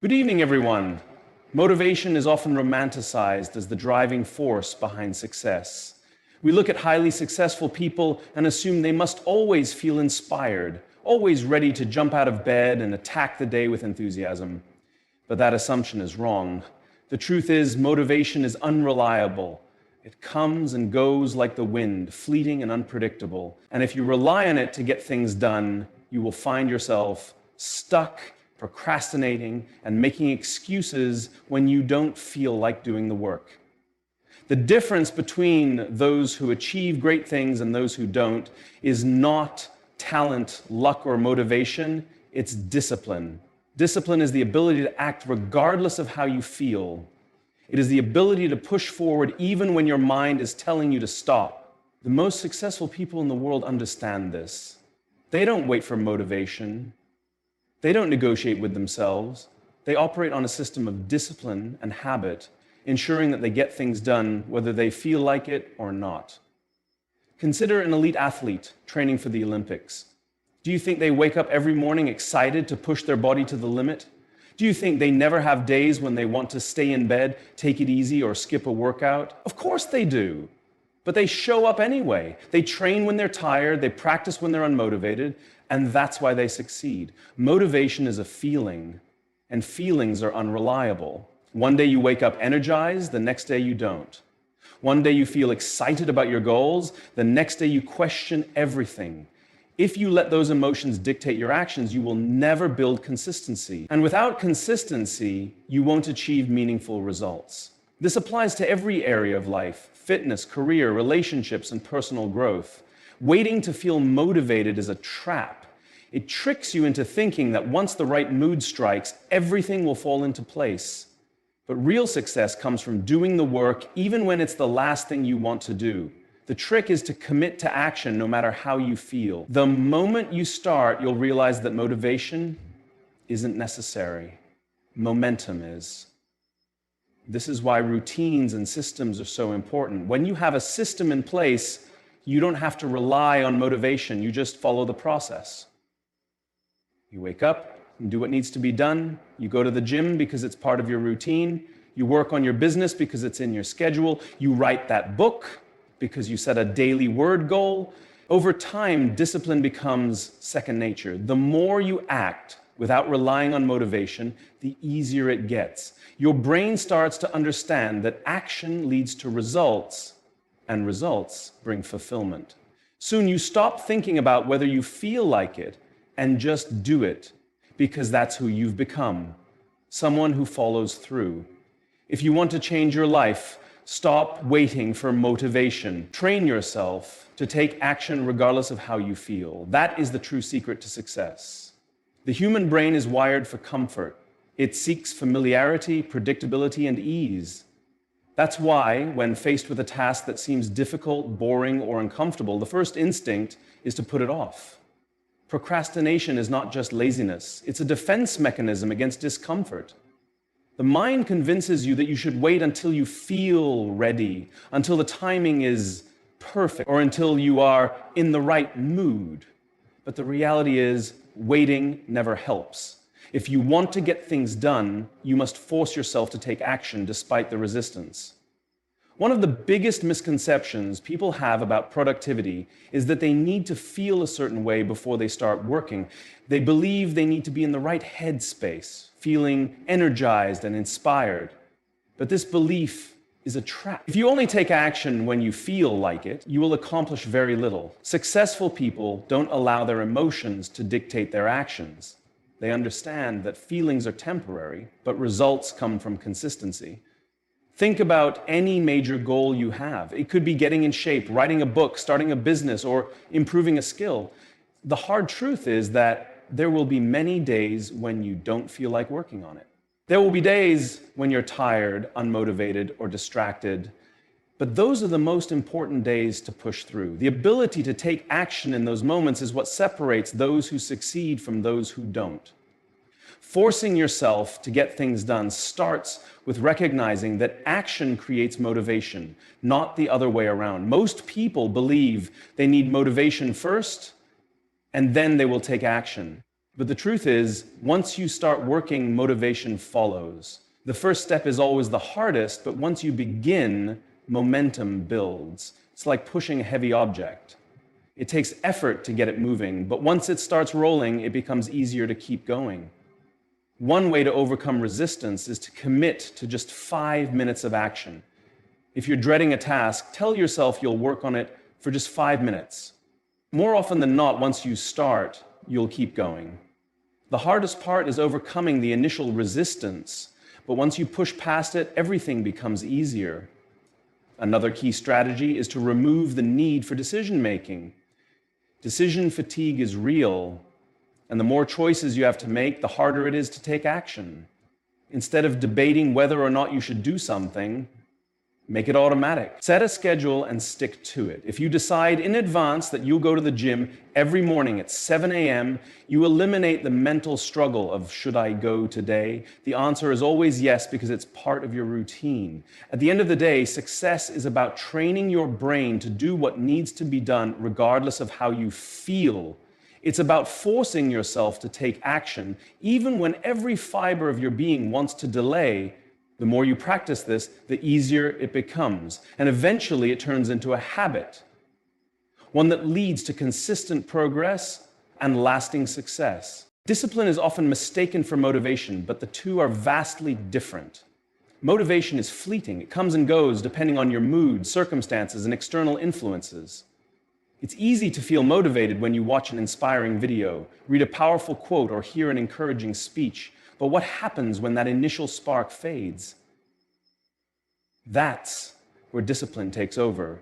Good evening, everyone. Motivation is often romanticized as the driving force behind success. We look at highly successful people and assume they must always feel inspired, always ready to jump out of bed and attack the day with enthusiasm. But that assumption is wrong. The truth is, motivation is unreliable. It comes and goes like the wind, fleeting and unpredictable. And if you rely on it to get things done, you will find yourself stuck, procrastinating, and making excuses when you don't feel like doing the work. The difference between those who achieve great things and those who don't is not talent, luck, or motivation, it's discipline. Discipline is the ability to act regardless of how you feel. It is the ability to push forward even when your mind is telling you to stop. The most successful people in the world understand this. They don't wait for motivation. They don't negotiate with themselves. They operate on a system of discipline and habit, ensuring that they get things done whether they feel like it or not. Consider an elite athlete training for the Olympics. Do you think they wake up every morning excited to push their body to the limit? Do you think they never have days when they want to stay in bed, take it easy, or skip a workout? Of course they do. But they show up anyway. They train when they're tired, they practice when they're unmotivated, and that's why they succeed. Motivation is a feeling, and feelings are unreliable. One day you wake up energized, the next day you don't. One day you feel excited about your goals, the next day you question everything. If you let those emotions dictate your actions, you will never build consistency. And without consistency, you won't achieve meaningful results. This applies to every area of life: fitness, career, relationships, and personal growth. Waiting to feel motivated is a trap. It tricks you into thinking that once the right mood strikes, everything will fall into place. But real success comes from doing the work even when it's the last thing you want to do. The trick is to commit to action no matter how you feel. The moment you start, you'll realize that motivation isn't necessary. Momentum is. This is why routines and systems are so important. When you have a system in place, you don't have to rely on motivation. You just follow the process. You wake up and do what needs to be done. You go to the gym because it's part of your routine. You work on your business because it's in your schedule. You write that book because you set a daily word goal. Over time, discipline becomes second nature. The more you act without relying on motivation, the easier it gets. Your brain starts to understand that action leads to results, and results bring fulfillment. Soon you stop thinking about whether you feel like it and just do it, because that's who you've become, someone who follows through. If you want to change your life, stop waiting for motivation. Train yourself to take action regardless of how you feel. That is the true secret to success. The human brain is wired for comfort. It seeks familiarity, predictability, and ease. That's why, when faced with a task that seems difficult, boring, or uncomfortable, the first instinct is to put it off. Procrastination is not just laziness. It's a defense mechanism against discomfort. The mind convinces you that you should wait until you feel ready, until the timing is perfect, or until you are in the right mood. But the reality is, waiting never helps. If you want to get things done, you must force yourself to take action despite the resistance. One of the biggest misconceptions people have about productivity is that they need to feel a certain way before they start working. They believe they need to be in the right headspace, feeling energized and inspired. But this belief is a trap. If you only take action when you feel like it, you will accomplish very little. Successful people don't allow their emotions to dictate their actions. They understand that feelings are temporary, but results come from consistency. Think about any major goal you have. It could be getting in shape, writing a book, starting a business, or improving a skill. The hard truth is that there will be many days when you don't feel like working on it. There will be days when you're tired, unmotivated, or distracted. But those are the most important days to push through. The ability to take action in those moments is what separates those who succeed from those who don't. Forcing yourself to get things done starts with recognizing that action creates motivation, not the other way around. Most people believe they need motivation first, and then they will take action. But the truth is, once you start working, motivation follows. The first step is always the hardest, but once you begin, momentum builds. It's like pushing a heavy object. It takes effort to get it moving, but once it starts rolling, it becomes easier to keep going. One way to overcome resistance is to commit to just 5 minutes of action. If you're dreading a task, tell yourself you'll work on it for just 5 minutes. More often than not, once you start, you'll keep going. The hardest part is overcoming the initial resistance, but once you push past it, everything becomes easier. Another key strategy is to remove the need for decision-making. Decision fatigue is real, and the more choices you have to make, the harder it is to take action. Instead of debating whether or not you should do something, make it automatic. Set a schedule and stick to it. If you decide in advance that you'll go to the gym every morning at 7 a.m., you eliminate the mental struggle of, should I go today? The answer is always yes, because it's part of your routine. At the end of the day, success is about training your brain to do what needs to be done regardless of how you feel. It's about forcing yourself to take action, even when every fiber of your being wants to delay. The more you practice this, the easier it becomes, and eventually it turns into a habit, one that leads to consistent progress and lasting success. Discipline is often mistaken for motivation, but the two are vastly different. Motivation is fleeting. It comes and goes depending on your mood, circumstances, and external influences. It's easy to feel motivated when you watch an inspiring video, read a powerful quote, or hear an encouraging speech. But what happens when that initial spark fades? That's where discipline takes over.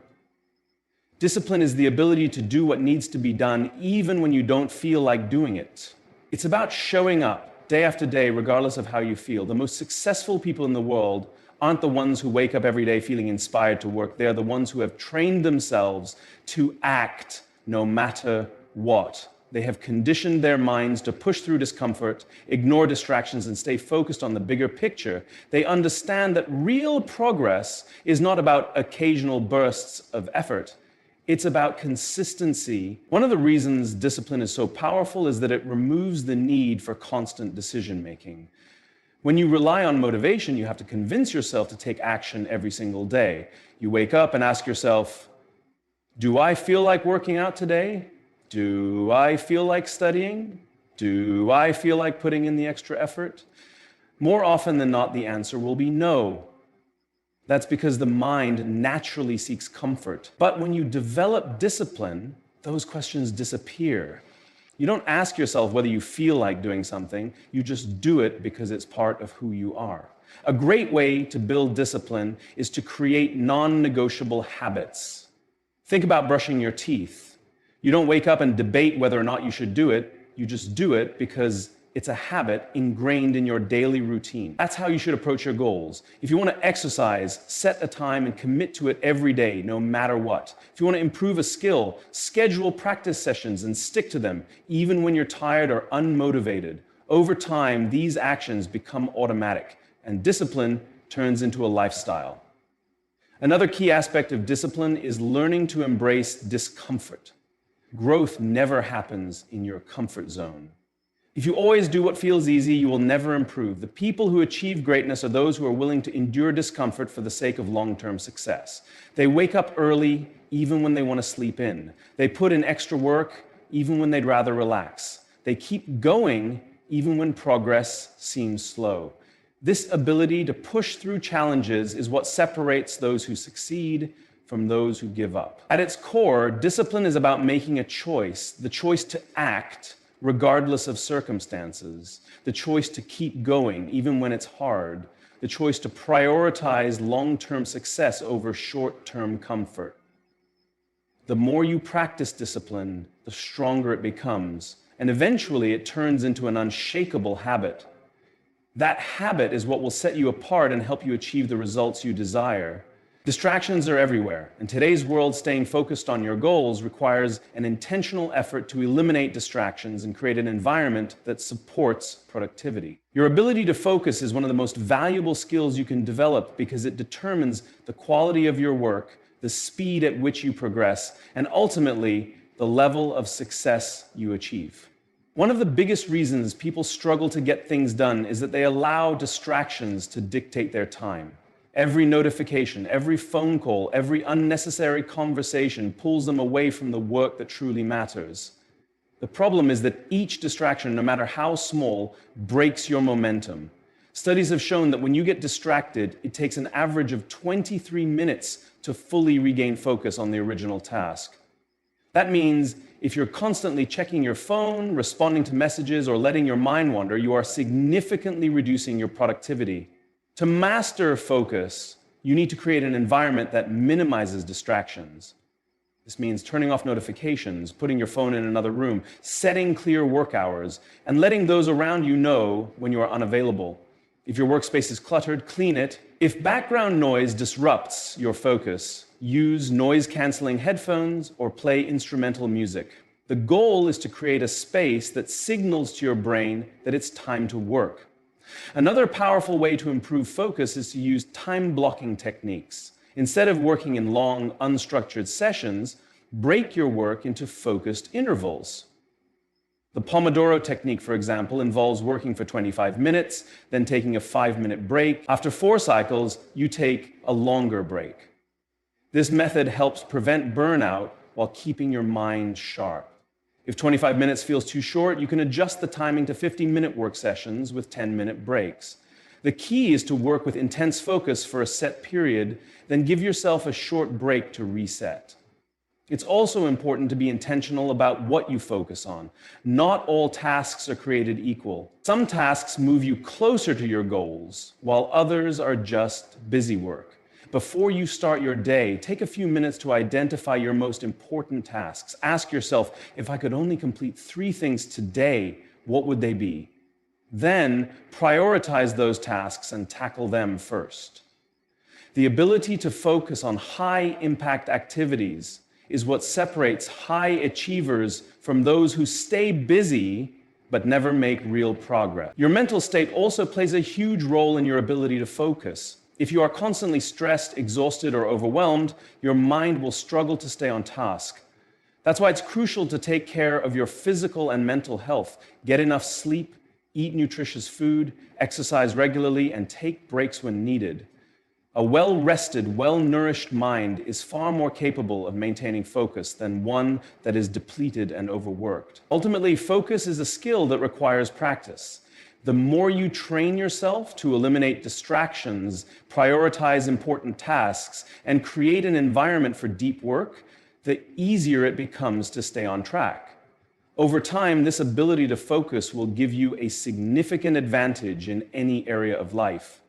Discipline is the ability to do what needs to be done even when you don't feel like doing it. It's about showing up day after day, regardless of how you feel. The most successful people in the world aren't the ones who wake up every day feeling inspired to work. They're the ones who have trained themselves to act no matter what. They have conditioned their minds to push through discomfort, ignore distractions, and stay focused on the bigger picture. They understand that real progress is not about occasional bursts of effort. It's about consistency. One of the reasons discipline is so powerful is that it removes the need for constant decision-making. When you rely on motivation, you have to convince yourself to take action every single day. You wake up and ask yourself, do I feel like working out today? Do I feel like studying? Do I feel like putting in the extra effort? More often than not, the answer will be no. That's because the mind naturally seeks comfort. But when you develop discipline, those questions disappear. You don't ask yourself whether you feel like doing something, you just do it because it's part of who you are. A great way to build discipline is to create non-negotiable habits. Think about brushing your teeth. You don't wake up and debate whether or not you should do it. You just do it because it's a habit ingrained in your daily routine. That's how you should approach your goals. If you want to exercise, set a time and commit to it every day, no matter what. If you want to improve a skill, schedule practice sessions and stick to them, even when you're tired or unmotivated. Over time, these actions become automatic, and discipline turns into a lifestyle. Another key aspect of discipline is learning to embrace discomfort. Growth never happens in your comfort zone. If you always do what feels easy, you will never improve. The people who achieve greatness are those who are willing to endure discomfort for the sake of long-term success. They wake up early, even when they want to sleep in. They put in extra work, even when they'd rather relax. They keep going, even when progress seems slow. This ability to push through challenges is what separates those who succeed from those who give up. At its core, discipline is about making a choice, the choice to act regardless of circumstances, the choice to keep going even when it's hard, the choice to prioritize long-term success over short-term comfort. The more you practice discipline, the stronger it becomes, and eventually it turns into an unshakable habit. That habit is what will set you apart and help you achieve the results you desire. Distractions are everywhere. In today's world, staying focused on your goals requires an intentional effort to eliminate distractions and create an environment that supports productivity. Your ability to focus is one of the most valuable skills you can develop because it determines the quality of your work, the speed at which you progress, and ultimately, the level of success you achieve. One of the biggest reasons people struggle to get things done is that they allow distractions to dictate their time. Every notification, every phone call, every unnecessary conversation pulls them away from the work that truly matters. The problem is that each distraction, no matter how small, breaks your momentum. Studies have shown that when you get distracted, it takes an average of 23 minutes to fully regain focus on the original task. That means if you're constantly checking your phone, responding to messages, or letting your mind wander, you are significantly reducing your productivity. To master focus, you need to create an environment that minimizes distractions. This means turning off notifications, putting your phone in another room, setting clear work hours, and letting those around you know when you are unavailable. If your workspace is cluttered, clean it. If background noise disrupts your focus, use noise-canceling headphones or play instrumental music. The goal is to create a space that signals to your brain that it's time to work. Another powerful way to improve focus is to use time-blocking techniques. Instead of working in long, unstructured sessions, break your work into focused intervals. The Pomodoro technique, for example, involves working for 25 minutes, then taking a 5-minute break. After 4 cycles, you take a longer break. This method helps prevent burnout while keeping your mind sharp. If 25 minutes feels too short, you can adjust the timing to 15-minute work sessions with 10-minute breaks. The key is to work with intense focus for a set period, then give yourself a short break to reset. It's also important to be intentional about what you focus on. Not all tasks are created equal. Some tasks move you closer to your goals, while others are just busy work. Before you start your day, take a few minutes to identify your most important tasks. Ask yourself, if I could only complete 3 things today, what would they be? Then prioritize those tasks and tackle them first. The ability to focus on high-impact activities is what separates high achievers from those who stay busy but never make real progress. Your mental state also plays a huge role in your ability to focus. If you are constantly stressed, exhausted, or overwhelmed, your mind will struggle to stay on task. That's why it's crucial to take care of your physical and mental health. Get enough sleep, eat nutritious food, exercise regularly, and take breaks when needed. A well-rested, well-nourished mind is far more capable of maintaining focus than one that is depleted and overworked. Ultimately, focus is a skill that requires practice. The more you train yourself to eliminate distractions, prioritize important tasks, and create an environment for deep work, the easier it becomes to stay on track. Over time, this ability to focus will give you a significant advantage in any area of life.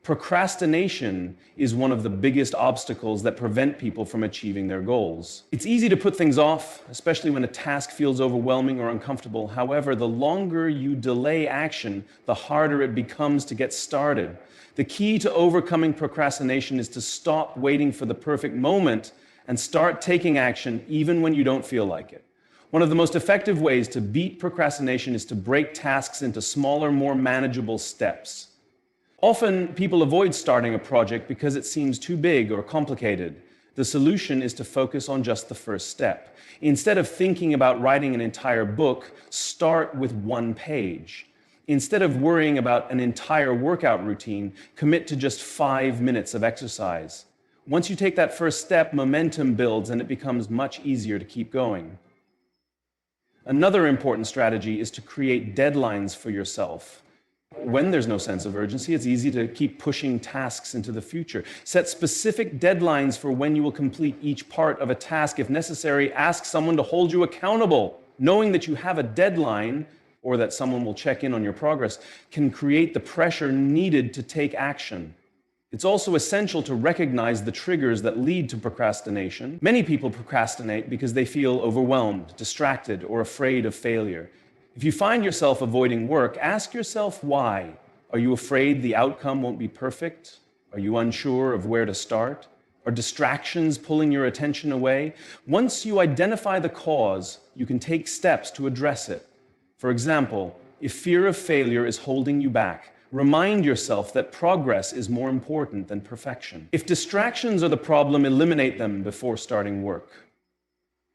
Procrastination is one of the biggest obstacles that prevent people from achieving their goals. It's easy to put things off, especially when a task feels overwhelming or uncomfortable. However, the longer you delay action, the harder it becomes to get started. The key to overcoming procrastination is to stop waiting for the perfect moment and start taking action even when you don't feel like it. One of the most effective ways to beat procrastination is to break tasks into smaller, more manageable steps. Often, people avoid starting a project because it seems too big or complicated. The solution is to focus on just the first step. Instead of thinking about writing an entire book, start with 1 page. Instead of worrying about an entire workout routine, commit to just 5 minutes of exercise. Once you take that first step, momentum builds and it becomes much easier to keep going. Another important strategy is to create deadlines for yourself. When there's no sense of urgency, it's easy to keep pushing tasks into the future. Set specific deadlines for when you will complete each part of a task. If necessary, ask someone to hold you accountable. Knowing that you have a deadline or that someone will check in on your progress can create the pressure needed to take action. It's also essential to recognize the triggers that lead to procrastination. Many people procrastinate because they feel overwhelmed, distracted, or afraid of failure. If you find yourself avoiding work, ask yourself why. Are you afraid the outcome won't be perfect? Are you unsure of where to start? Are distractions pulling your attention away? Once you identify the cause, you can take steps to address it. For example, if fear of failure is holding you back, remind yourself that progress is more important than perfection. If distractions are the problem, eliminate them before starting work.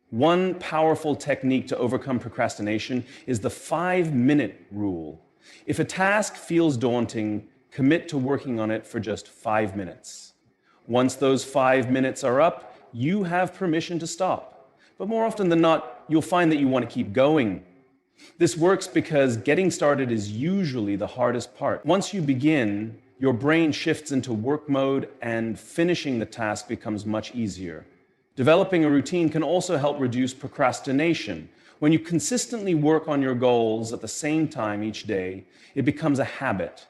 One powerful technique to overcome procrastination is the 5-minute rule. If a task feels daunting, commit to working on it for just 5 minutes. Once those 5 minutes are up, you have permission to stop. But more often than not, you'll find that you want to keep going. This works because getting started is usually the hardest part. Once you begin, your brain shifts into work mode and finishing the task becomes much easier. Developing a routine can also help reduce procrastination. When you consistently work on your goals at the same time each day, it becomes a habit.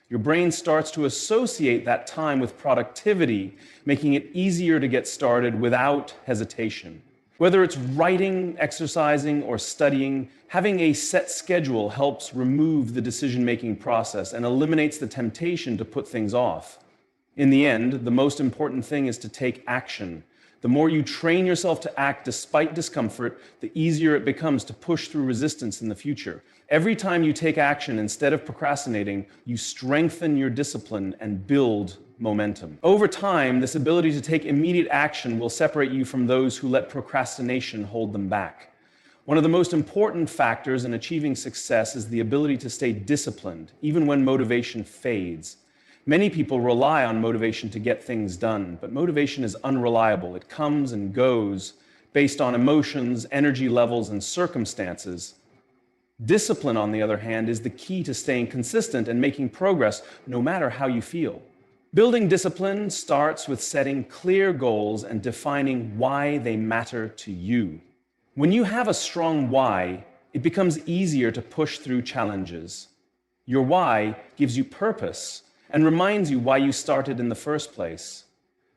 Your brain starts to associate that time with productivity, making it easier to get started without hesitation. Whether it's writing, exercising, or studying, having a set schedule helps remove the decision-making process and eliminates the temptation to put things off. In the end, the most important thing is to take action. The more you train yourself to act despite discomfort, the easier it becomes to push through resistance in the future. Every time you take action instead of procrastinating, you strengthen your discipline and build momentum. Over time, this ability to take immediate action will separate you from those who let procrastination hold them back. One of the most important factors in achieving success is the ability to stay disciplined, even when motivation fades. Many people rely on motivation to get things done, but motivation is unreliable. It comes and goes based on emotions, energy levels, and circumstances. Discipline, on the other hand, is the key to staying consistent and making progress, no matter how you feel. Building discipline starts with setting clear goals and defining why they matter to you. When you have a strong why, it becomes easier to push through challenges. Your why gives you purpose and reminds you why you started in the first place.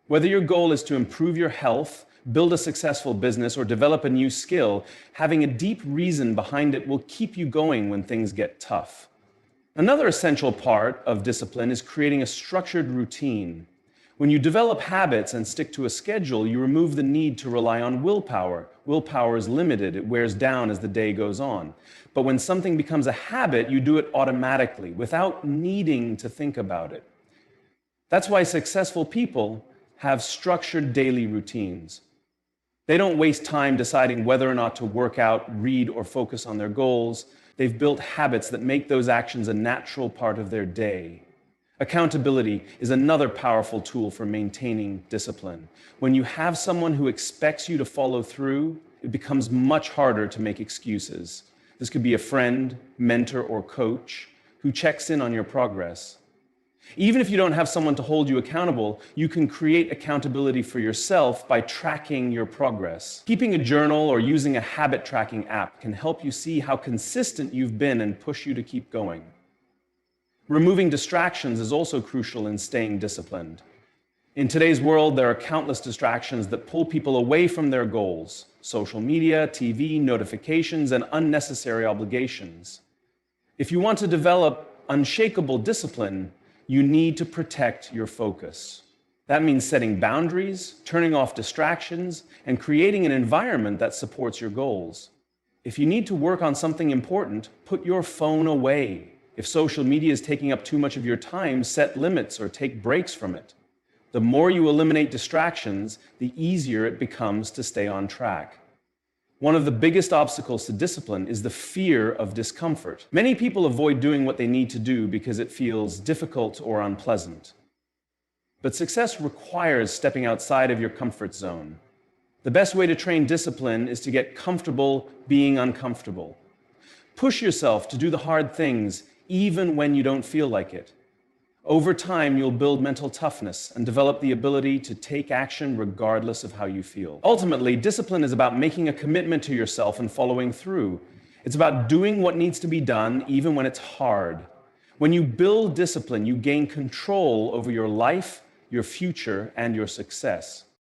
Whether your goal is to improve your health, build a successful business, or develop a new skill, having a deep reason behind it will keep you going when things get tough. Another essential part of discipline is creating a structured routine. When you develop habits and stick to a schedule, you remove the need to rely on willpower. Willpower is limited, it wears down as the day goes on. But when something becomes a habit, you do it automatically, without needing to think about it. That's why successful people have structured daily routines. They don't waste time deciding whether or not to work out, read, or focus on their goals. They've built habits that make those actions a natural part of their day. Accountability is another powerful tool for maintaining discipline. When you have someone who expects you to follow through, it becomes much harder to make excuses. This could be a friend, mentor, or coach who checks in on your progress. Even if you don't have someone to hold you accountable, you can create accountability for yourself by tracking your progress. Keeping a journal or using a habit tracking app can help you see how consistent you've been and push you to keep going. Removing distractions is also crucial in staying disciplined. In today's world, there are countless distractions that pull people away from their goals: social media, TV, notifications, and unnecessary obligations. If you want to develop unshakable discipline, you need to protect your focus. That means setting boundaries, turning off distractions, and creating an environment that supports your goals. If you need to work on something important, put your phone away. If social media is taking up too much of your time, set limits or take breaks from it. The more you eliminate distractions, the easier it becomes to stay on track. One of the biggest obstacles to discipline is the fear of discomfort. Many people avoid doing what they need to do because it feels difficult or unpleasant. But success requires stepping outside of your comfort zone. The best way to train discipline is to get comfortable being uncomfortable. Push yourself to do the hard things, even when you don't feel like it. Over time, you'll build mental toughness and develop the ability to take action regardless of how you feel. Ultimately, discipline is about making a commitment to yourself and following through. It's about doing what needs to be done, even when it's hard. When you build discipline, you gain control over your life, your future, and your success.